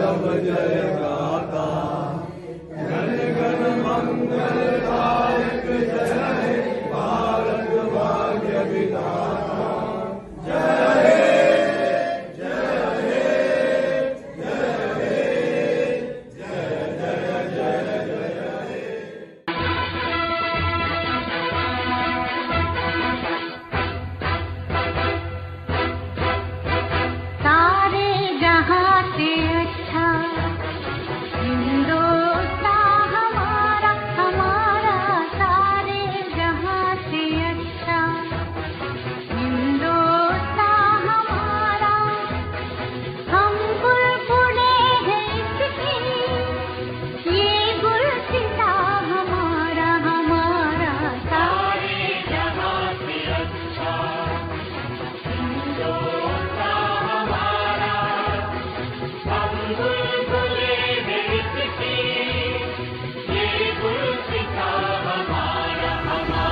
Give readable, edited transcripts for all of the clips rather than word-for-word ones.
सब जय गाता, जन गण मंगलदायक जय भारत भाग्य विधाता। जय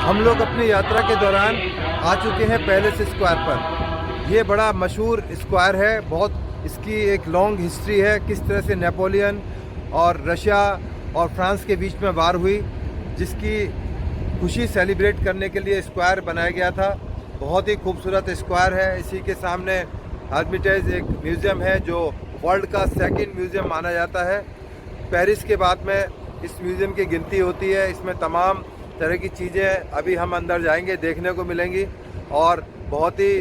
हम लोग अपनी यात्रा के दौरान आ चुके हैं पैलेस स्क्वायर पर। ये बड़ा मशहूर स्क्वायर है, बहुत इसकी एक लॉन्ग हिस्ट्री है, किस तरह से नेपोलियन और रशिया और फ्रांस के बीच में वार हुई, जिसकी खुशी सेलिब्रेट करने के लिए स्क्वायर बनाया गया था। बहुत ही खूबसूरत स्क्वायर है। इसी के सामने हर्मिटेज एक म्यूज़ियम है जो वर्ल्ड का सेकंड म्यूज़ियम माना जाता है। पेरिस के बाद में इस म्यूज़ियम की गिनती होती है। इसमें तमाम तरह की चीज़ें अभी हम अंदर जाएंगे देखने को मिलेंगी और बहुत ही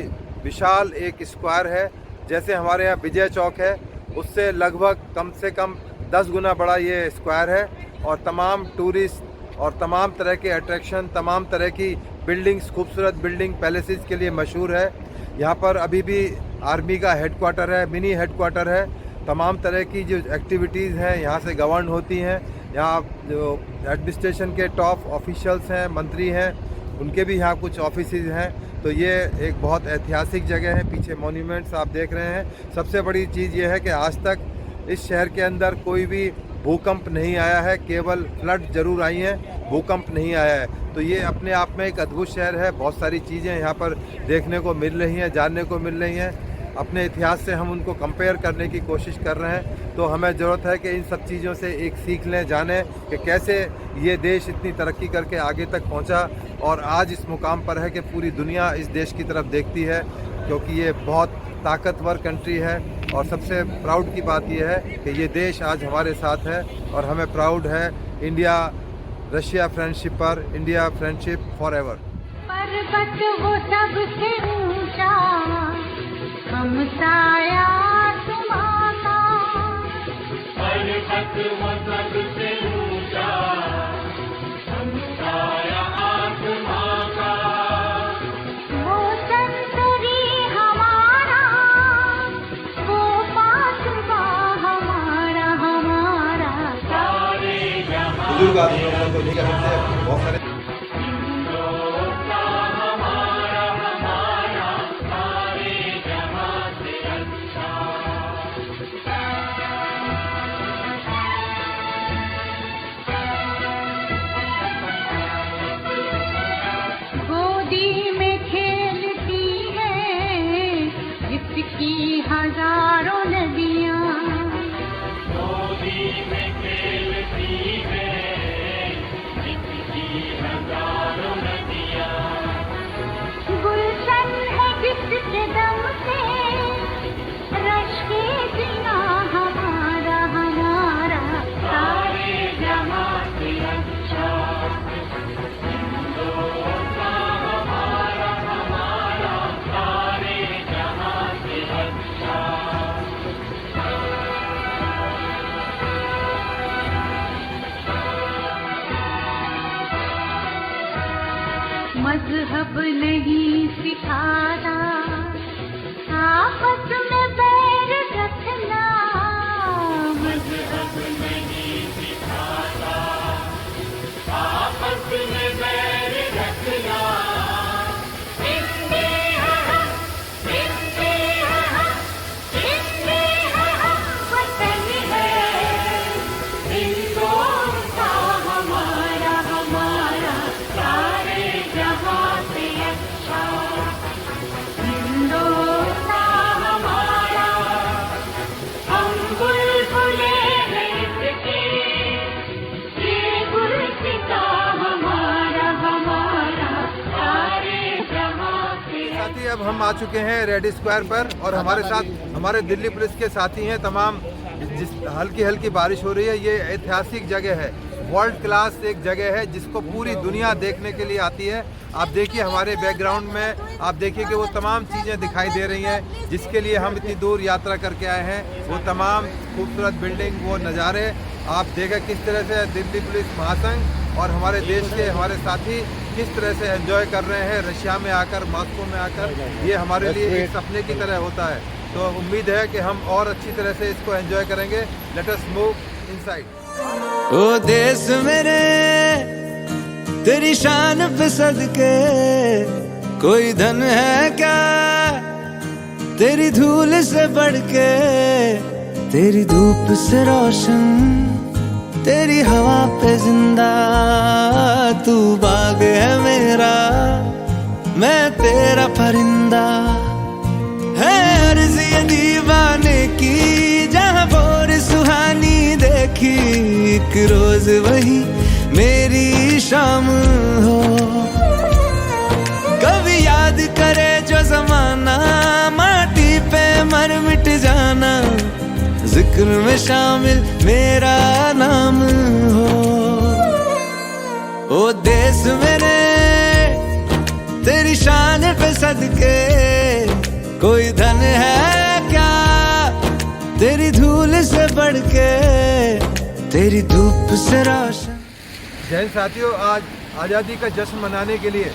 विशाल एक स्क्वायर है। जैसे हमारे यहाँ विजय चौक है, उससे लगभग कम से कम 10 गुना बड़ा ये स्क्वायर है और तमाम टूरिस्ट और तमाम तरह के अट्रैक्शन, तमाम तरह की बिल्डिंग्स, खूबसूरत बिल्डिंग पैलेसेस के लिए मशहूर है। यहाँ पर अभी भी आर्मी का हेडक्वार्टर है, मिनी हेडक्वार्टर है। तमाम तरह की जो एक्टिविटीज़ हैं यहाँ से गवर्न होती हैं। यहाँ जो एडमिनिस्ट्रेशन के टॉप ऑफिशियल्स हैं, मंत्री हैं, उनके भी यहाँ कुछ ऑफिसेज हैं। तो ये एक बहुत ऐतिहासिक जगह है। पीछे मॉन्यूमेंट्स आप देख रहे हैं। सबसे बड़ी चीज़ ये है कि आज तक इस शहर के अंदर कोई भी भूकंप नहीं आया है, केवल फ्लड जरूर आई हैं, भूकंप नहीं आया है। तो ये अपने आप में एक अद्भुत शहर है। बहुत सारी चीज़ें यहाँ पर देखने को मिल रही हैं, जानने को मिल रही हैं। अपने इतिहास से हम उनको कंपेयर करने की कोशिश कर रहे हैं। तो हमें ज़रूरत है कि इन सब चीज़ों से एक सीख लें, जानें कि कैसे ये देश इतनी तरक्की करके आगे तक पहुंचा और आज इस मुकाम पर है कि पूरी दुनिया इस देश की तरफ देखती है, क्योंकि ये बहुत ताकतवर कंट्री है। और सबसे प्राउड की बात यह है कि ये देश आज हमारे साथ है और हमें प्राउड है इंडिया रशिया फ्रेंडशिप पर। India friendship for ever. पर्वत वो सबसे ऊंचा, हम साया तुम्हारा। पर्वत वो सबसे ऊंचा, हम साया तुम्हारा। वो संतरी हमारा, वो पासवा हमारा, हमारा सारे जहां। बुजुर्ग आदमियों को नहीं कर सकते, बहुत सारे की हजारों नदियाँ गोदी में खेलती है, जिसकी हजारों नदियाँ। गुलशन है जिसके दम से रश के जिना हमारा, हमारा सारे जहां से अच्छा। मजहब नहीं सिखाता आपस में बैर रखना, मजहब नहीं सिखाता आपस में बैर रखना। वतन है हिंदुस्तान हमारा, हमारा सारे जहां से अच्छा। हम आ चुके हैं रेड स्क्वायर पर और हमारे साथ हमारे दिल्ली पुलिस के साथी हैं तमाम। जिस हल्की हल्की बारिश हो रही है, ये ऐतिहासिक जगह है, वर्ल्ड क्लास एक जगह है जिसको पूरी दुनिया देखने के लिए आती है। आप देखिए हमारे बैकग्राउंड में, आप देखिए कि वो तमाम चीज़ें दिखाई दे रही हैं जिसके लिए हम इतनी दूर यात्रा करके आए हैं। वो तमाम खूबसूरत बिल्डिंग, वो नज़ारे आप देखें किस तरह से दिल्ली पुलिस महासंघ और हमारे देश के हमारे साथी किस तरह से एंजॉय कर रहे हैं रशिया में आकर, मॉस्को में आकर। ये हमारे लिए एक सपने की तरह होता है, तो उम्मीद है कि हम और अच्छी तरह से इसको एंजॉय करेंगे। Let us move inside. ओ देश मेरे तेरी शान पे सदके, कोई धन है क्या तेरी धूल से बढ़ के, तेरी धूप से रोशन, तेरी हवा पे जिंदा, तू बाग है मेरा, मैं तेरा परिंदा। है अर्ज़ ये दीवाने की, जहाँ बोर सुहानी देखी, एक रोज वही मेरी शाम हो। कभी याद करे जो जमाना, माटी पे मर मिट जाना, जिक्र में शामिल मेरा नाम हो। ओ देश मेरे तेरी शान पे सदके, कोई धन है क्या तेरी धूल से बढ़ के, तेरी धूप से रोशन। जय हिंद साथियों, आज आज़ादी का जश्न मनाने के लिए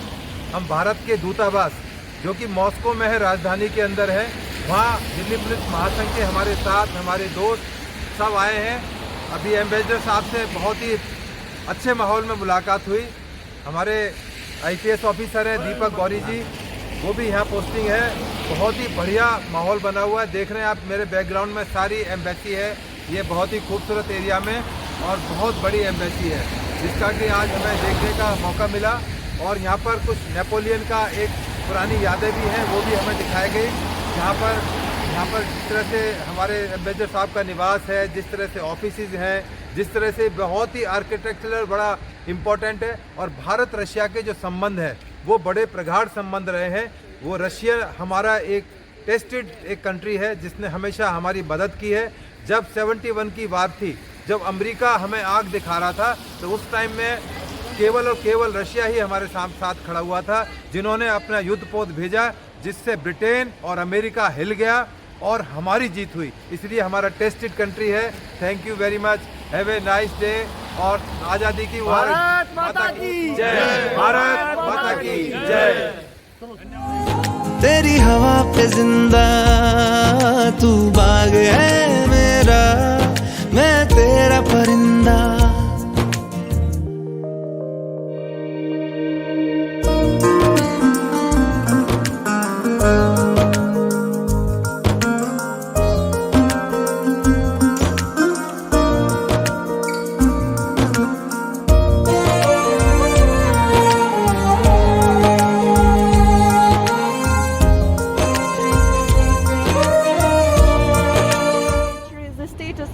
हम भारत के दूतावास जो कि मॉस्को में है, राजधानी के अंदर है, वहाँ दिल्ली पुलिस महासंघ के हमारे साथ हमारे दोस्त सब आए हैं। अभी एम्बेसडर साहब से बहुत ही अच्छे माहौल में मुलाकात हुई। हमारे IPS ऑफिसर हैं दीपक गौरी जी, वो भी यहाँ पोस्टिंग है। बहुत ही बढ़िया माहौल बना हुआ है, देख रहे हैं आप मेरे बैकग्राउंड में सारी एम्बेसी है। ये बहुत ही खूबसूरत एरिया में और बहुत बड़ी एम्बेसी है जिसका कि आज हमें देखने का मौका मिला। और यहाँ पर कुछ नेपोलियन का एक पुरानी यादें भी हैं, वो भी हमें दिखाई गई। यहाँ पर जिस तरह से हमारे एम्बेसडर साहब का निवास है, जिस तरह से ऑफिसेज हैं, जिस तरह से बहुत ही आर्किटेक्चरल बड़ा इम्पोर्टेंट है। और भारत रशिया के जो संबंध है वो बड़े प्रगाढ़ संबंध रहे हैं। वो रशिया हमारा एक टेस्टेड एक कंट्री है जिसने हमेशा हमारी मदद की है। जब 71 की वार थी, जब अमेरिका हमें आग दिखा रहा था, तो उस टाइम में केवल और केवल रशिया ही हमारे साथ खड़ा हुआ था, जिन्होंने अपना युद्धपोत भेजा, जिससे ब्रिटेन और अमेरिका हिल गया और हमारी जीत हुई। इसलिए हमारा टेस्टेड कंट्री है। Thank you very much, have a nice day. और आज़ादी की भारत माता की जय, भारत माता की जय। तेरी हवा पे जिंदा, तू बाग है मेरा, मैं तेरा परिंदा।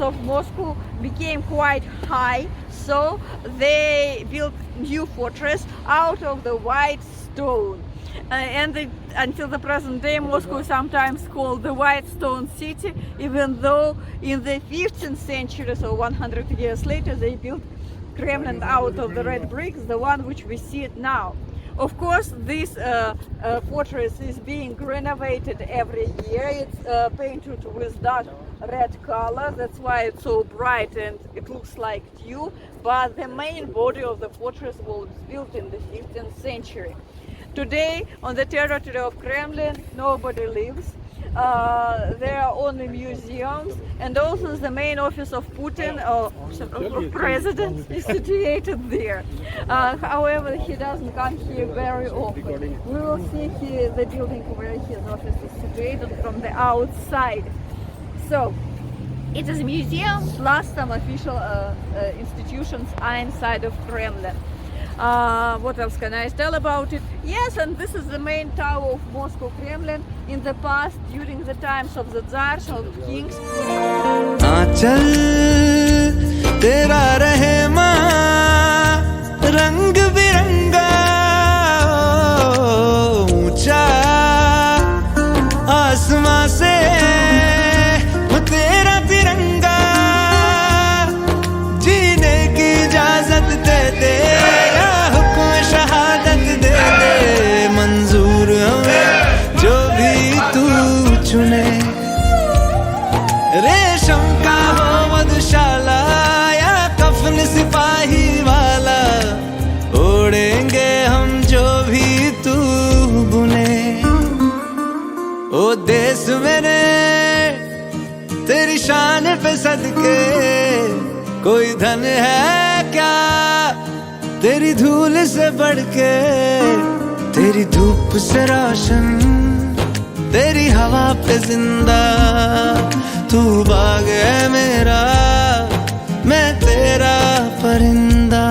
Of Moscow became quite high, so they built new fortress out of the white stone. Until the present day, Moscow is sometimes called the White Stone City, even though in the 15th century, so 100 years later, they built Kremlin out of the red bricks, the one which we see now. Of course, this fortress is being renovated every year. It's painted with dark red color. That's why it's so bright and it looks like dew. But the main body of the fortress was built in the 15th century. Today, on the territory of Kremlin, nobody lives. There are only museums, and also the main office of Putin, of president, is situated there. However, he doesn't come here very often. We will see here the building where his office is situated from the outside. So, it is a museum plus some official institutions are inside of Kremlin. What else can I tell about it? Yes, and this is the main tower of Moscow Kremlin. In the past, during the times of the Tsars, of kings. आंचल तेरा रहे माँ, रंग बिरंगा ऊंचा का हो मधुशाला या कफन सिपाही वाला, ओढ़ेंगे हम जो भी तू बुने। ओ देश मेरे तेरी शान पे सदके, कोई धन है क्या तेरी धूल से बढ़ के। तेरी धूप से रोशन, तेरी हवा पे जिंदा, तू बाग है मेरा, मैं तेरा परिंदा।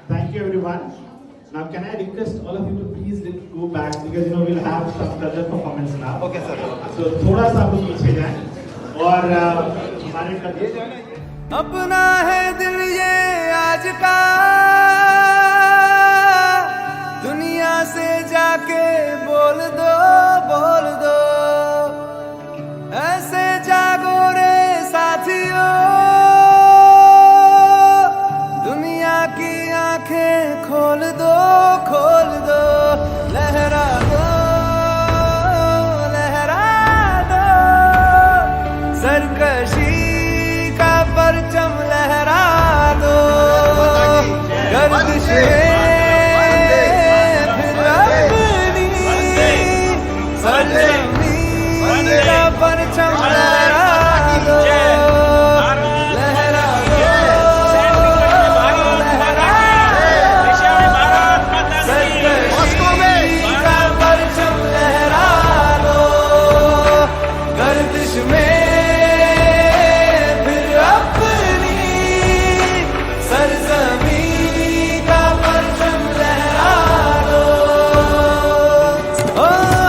Thank you everyone. Now can I request all of you to please go back because we'll have some other performance now. Okay sir. So थोड़ा सा आप लोग पीछे जाएं और हमारे कदम अपना है दिल ये आज का, दुनिया से जाके बोल दो, बोल दो। ऐसे जागो रे साथियों, दुनिया की आंखें खोल दो, खोल दो। लहरा दो, लहरा दो, सरकशी का परचम लहरा दो। गर्दिश फिर अपनी सरजमी का परचम लहरा दो, लहरा दो, लहरा दो, सरकशी का परचम लहरा दो। गर्दिश में फिर अपनी सरजमी का परचम लहरा दो। ओ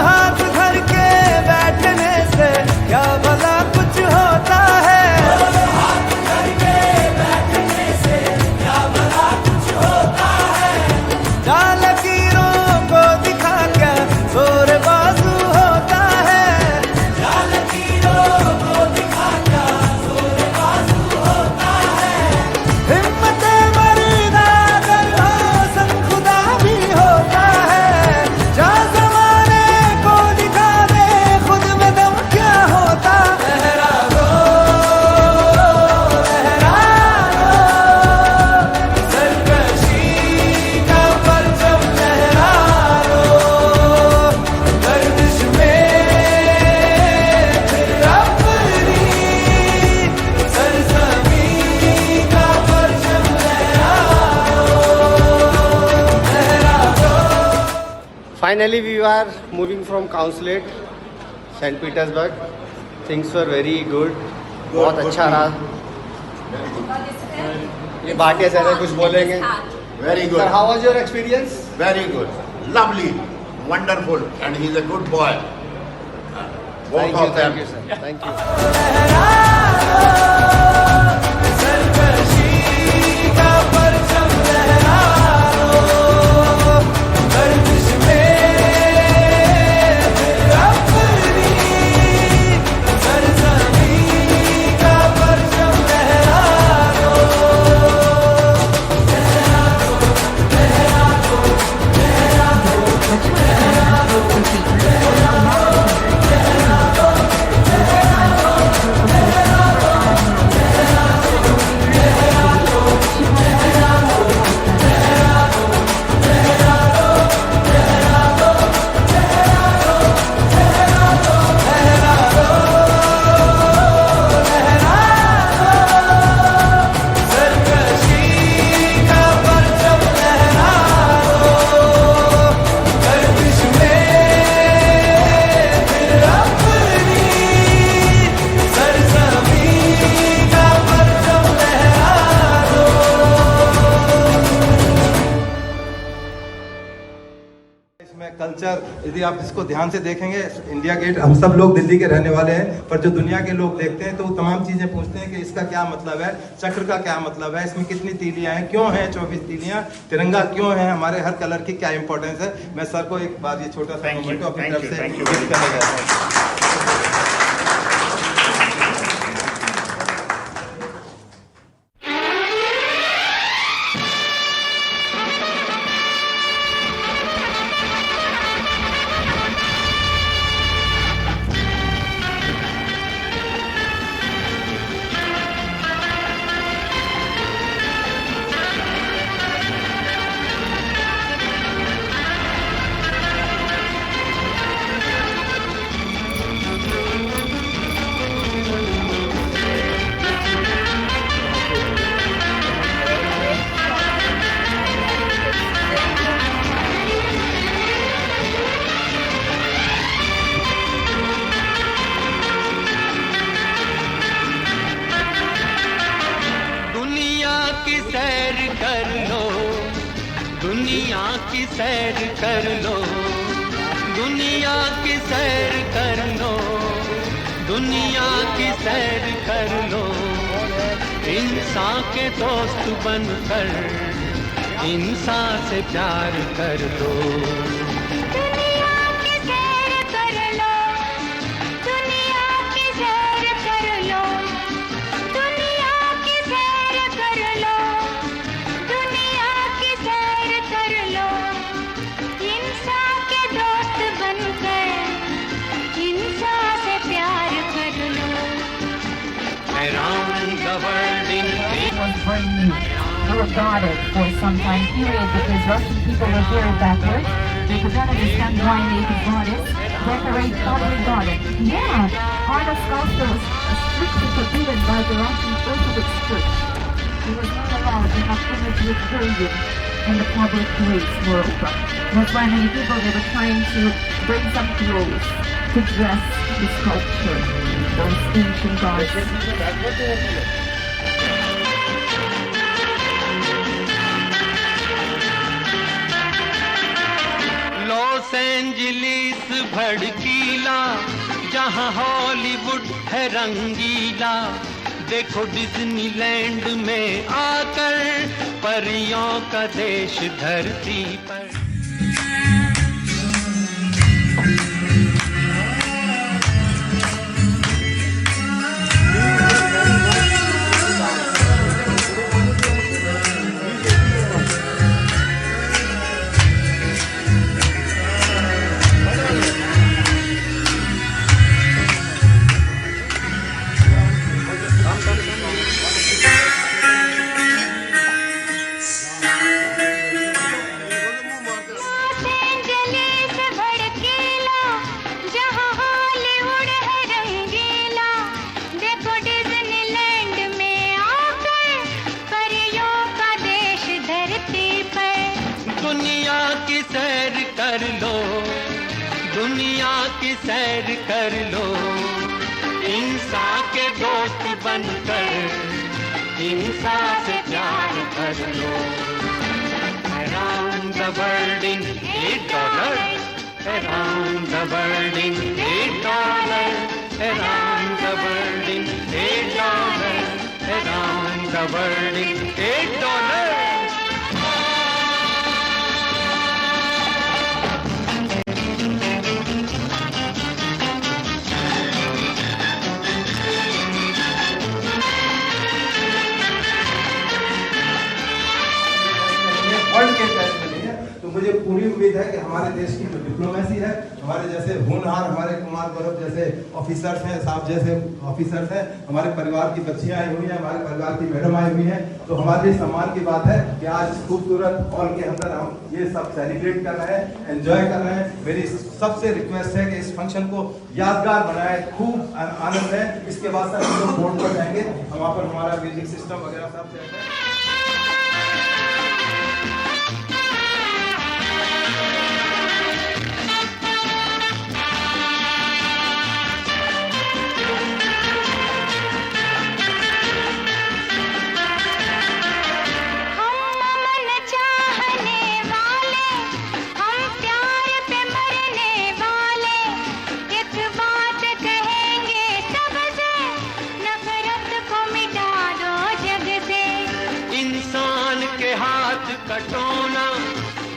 हाथ धर के बैठने से क्या भला कुछ होता है, हाथ धर के बैठने से क्या भला कुछ होता है। जाल लकीरों को दिखा क्या जोर बाजू होता है, जाल लकीरों को दिखा क्या जोर बाजू होता है। हिम्मत मर्दा अगर हो संग खुदा भी होता है, जा ज़माने को दिखा दे खुद में दम क्या होता। लहरा दो, लहरा दो, सरकशी का परचम लहरा दो। गर्दिश में फिर अपनी सरजमी का परचम लहरा दो। Finally, we are moving from Consulate, St. Petersburg. Things were very good. बहुत अच्छा रहा। ये भाटिया सर है, कुछ बोलेंगे? Very Sir, good. how was your experience? Very good. Lovely. Wonderful. And he's a good boy. Both of them. Thank you, sir. Thank you. सरकशी का परचम लहरा दो। गर्दिश में फिर अपनी सरजमी का परचम लहरा दो। कल्चर यदि आप इसको ध्यान से देखेंगे, इंडिया गेट हम सब लोग दिल्ली के रहने वाले हैं, पर जो दुनिया के लोग देखते हैं तो वो तमाम चीज़ें पूछते हैं कि इसका क्या मतलब है, चक्र का क्या मतलब है, इसमें कितनी तीलियां हैं, क्यों हैं 24 तीलियां, तिरंगा क्यों है, हमारे हर कलर की क्या इंपॉर्टेंस है। मैं सर को एक बार ये छोटा सा मोमेंट अपनी तरफ से गिफ्ट करना चाहता हूँ। दुनिया की सैर कर लो, दुनिया की सैर कर लो, दुनिया की सैर कर लो, इंसान के दोस्त बनकर इंसान से प्यार कर लो। दुनिया की सैर कर लो, दुनिया की सैर कर लो, दुनिया की सैर कर लो, दुनिया की सैर कर लो, इंसान के दोस्त बनकर इंसान से प्यार कर लो। Around the world in was very new. They were guarded for some time period because Russian people were very backward. They could not understand why native goddess decorate public garden. Yeah, art of sculpture was strictly forbidden by the Russian Orthodox Church. It was not allowed to have image with virgin in the public place moreover. That's why many people they were trying to bring some clothes to dress the sculpture, those ancient gods. Los Angeles, जहाँ Hollywood है रंगीला, देखो Disneyland में आकर परियों का देश धरती पर। दुनिया की सैर कर लो, दुनिया की सैर कर लो, इंसान के दोस्त बनकर इंसान से प्यार कर लो। Around the world in $8, around the world in $8, around the world in $8, around the world in $8. World के टेस्ट में नहीं है, तो मुझे पूरी उम्मीद है कि हमारे देश की जो डिप्लोमेसी है, हमारे जैसे होनहार, हमारे कुमार गौरव जैसे ऑफिसर्स हैं, साहब जैसे ऑफिसर्स हैं, हमारे परिवार की बच्चियां आई हुई हैं, हमारे परिवार की मैडम आई हुई हैं, तो हमारे लिए सम्मान की बात है कि आज इस खूबसूरत हॉल के अंदर हम ये सब सेलिब्रेट कर रहे हैं, एंजॉय कर रहे हैं। मेरी सबसे रिक्वेस्ट है कि इस फंक्शन को यादगार बनाए, खूब आनंद है। इसके बाद सर हम लोग बोर्ड पर जाएंगे, हम वहाँ पर हमारा म्यूजिक सिस्टम वगैरह सब सेट है। कटोना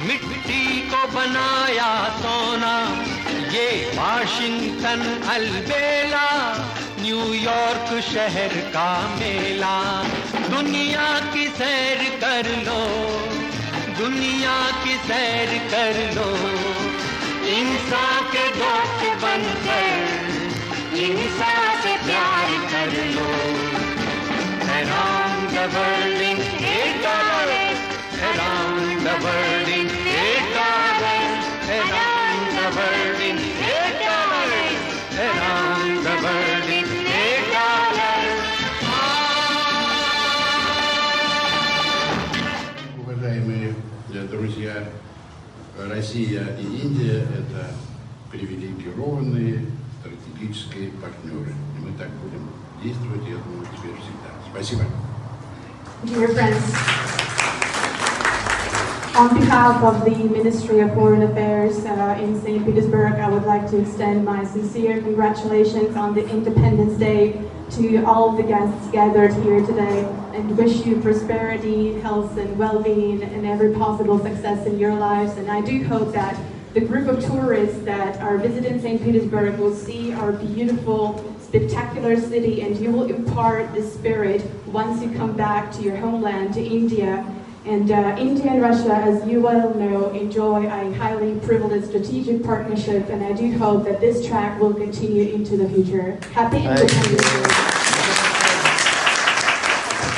मिट्टी को बनाया सोना, ये वाशिंगटन अलबेला न्यूयॉर्क शहर का मेला। दुनिया की सैर कर लो, दुनिया की सैर कर लो, इंसान के दोस्त बनकर इंसान से प्यार कर लो। Around the world in $8, around the world in $8, around the world in $8, around the world in $8. Уважаемые друзья, Россия и Индия – это привилегированные стратегические партнеры. И мы так будем действовать, я думаю, теперь всегда. Спасибо. Dear friends, On behalf of the Ministry of Foreign Affairs in St. Petersburg, I would like to extend my sincere congratulations on the Independence Day to all of the guests gathered here today, and wish you prosperity, health and well-being and every possible success in your lives. And I do hope that the group of tourists that are visiting St. Petersburg will see our beautiful, spectacular city, and you will impart the spirit once you come back to your homeland, to India. And India and Russia, as you well know, enjoy a highly privileged strategic partnership, and I do hope that this track will continue into the future. Happy Independence Day.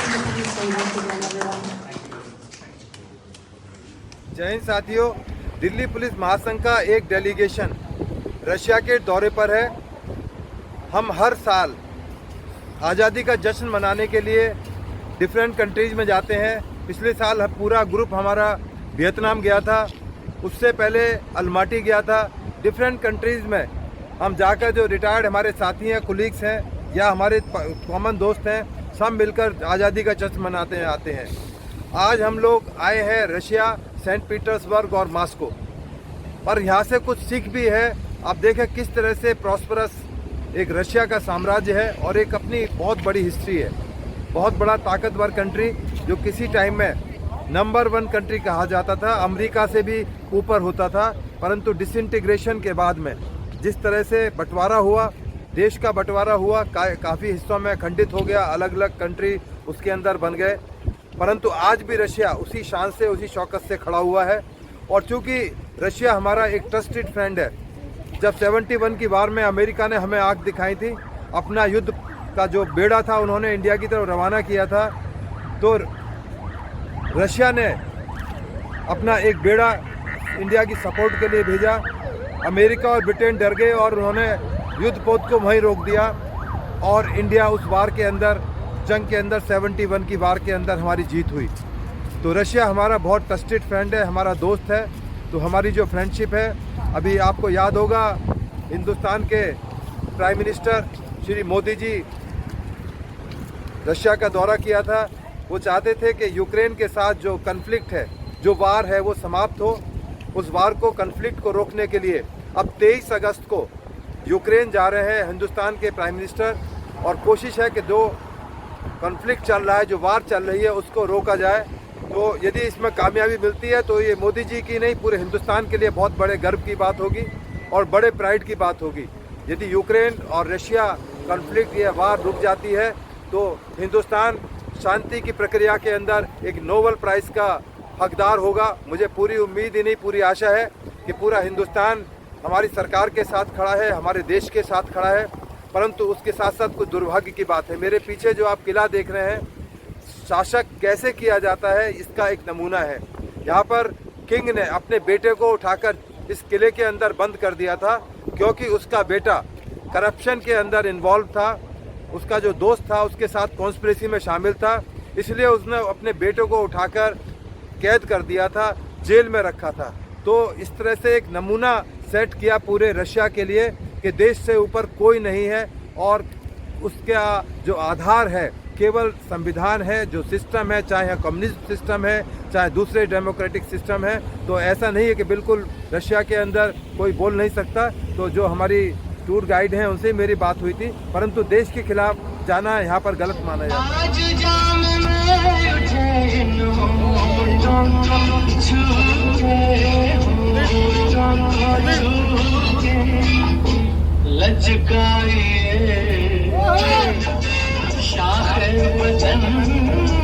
Independence Day once again, everyone. जय हिंद साथियों, Delhi police महासंघ का एक delegation Russia के दौरे पर है। हम हर साल आज़ादी का जश्न मनाने के लिए डिफरेंट कंट्रीज़ में जाते हैं। पिछले साल पूरा ग्रुप हमारा वियतनाम गया था, उससे पहले अलमाटी गया था। डिफरेंट कंट्रीज़ में हम जाकर जो रिटायर्ड हमारे साथी हैं, कुलीग्स हैं या हमारे कॉमन दोस्त हैं, सब मिलकर आज़ादी का जश्न मनाते आते हैं। आज हम लोग आए हैं रशिया, सेंट पीटर्सबर्ग और मॉस्को, और यहाँ से कुछ सीख भी है। आप देखें किस तरह से प्रॉस्परस एक रशिया का साम्राज्य है और एक अपनी बहुत बड़ी हिस्ट्री है। बहुत बड़ा ताकतवर कंट्री जो किसी टाइम में नंबर 1 कंट्री कहा जाता था, अमेरिका से भी ऊपर होता था, परंतु डिसइंटीग्रेशन के बाद में जिस तरह से बंटवारा हुआ, देश का बंटवारा हुआ, काफ़ी हिस्सों में खंडित हो गया, अलग अलग कंट्री उसके अंदर बन गए, परंतु आज भी रशिया उसी शान से, उसी शौकत से खड़ा हुआ है। और चूँकि रशिया हमारा एक ट्रस्टेड फ्रेंड है, जब 71 की वार में अमेरिका ने हमें आंख दिखाई थी, अपना युद्ध का जो बेड़ा था उन्होंने इंडिया की तरफ रवाना किया था, तो रशिया ने अपना एक बेड़ा इंडिया की सपोर्ट के लिए भेजा। अमेरिका और ब्रिटेन डर गए और उन्होंने युद्ध पोत को वहीं रोक दिया, और इंडिया उस वार के अंदर, जंग के अंदर, 71 की वार के अंदर हमारी जीत हुई। तो रशिया हमारा बहुत ट्रस्टेड फ्रेंड है, हमारा दोस्त है। तो हमारी जो फ्रेंडशिप है, अभी आपको याद होगा हिंदुस्तान के prime minister Shri Modi ji Russia का दौरा किया था। वो चाहते थे कि यूक्रेन के साथ जो कन्फ्लिक्ट है, जो वार है, वो समाप्त हो। उस वार को, कन्फ्लिक्ट को रोकने के लिए अब 23 अगस्त को यूक्रेन जा रहे हैं हिंदुस्तान के प्राइम मिनिस्टर, और कोशिश है कि जो कन्फ्लिक्ट चल रहा है, जो वार चल रही है, उसको रोका जाए। तो यदि इसमें कामयाबी मिलती है तो ये मोदी जी की नहीं, पूरे हिंदुस्तान के लिए बहुत बड़े गर्व की बात होगी और बड़े प्राइड की बात होगी। यदि यूक्रेन और रशिया कन्फ्लिक्ट या वार रुक जाती है तो हिंदुस्तान शांति की प्रक्रिया के अंदर एक नोबेल प्राइज़ का हकदार होगा। मुझे पूरी उम्मीद ही नहीं, पूरी आशा है कि पूरा हिंदुस्तान हमारी सरकार के साथ खड़ा है, हमारे देश के साथ खड़ा है। परंतु उसके साथ साथ कुछ दुर्भाग्य की बात है। मेरे पीछे जो आप किला देख रहे हैं, शासक कैसे किया जाता है, इसका एक नमूना है। यहाँ पर किंग ने अपने बेटे को उठाकर इस किले के अंदर बंद कर दिया था, क्योंकि उसका बेटा करप्शन के अंदर इन्वॉल्व था, उसका जो दोस्त था उसके साथ कॉन्स्पिरेसी में शामिल था, इसलिए उसने अपने बेटे को उठाकर कैद कर दिया था, जेल में रखा था। तो इस तरह से एक नमूना सेट किया पूरे रशिया के लिए कि देश से ऊपर कोई नहीं है, और उसका जो आधार है केवल संविधान है, जो सिस्टम है, चाहे कम्युनिस्ट सिस्टम है, चाहे दूसरे डेमोक्रेटिक सिस्टम है। तो ऐसा नहीं है कि बिल्कुल रशिया के अंदर कोई बोल नहीं सकता। तो जो हमारी टूर गाइड हैं उनसे मेरी बात हुई थी, परंतु देश के खिलाफ जाना यहाँ पर गलत माना जाता लचकाए शाह वतन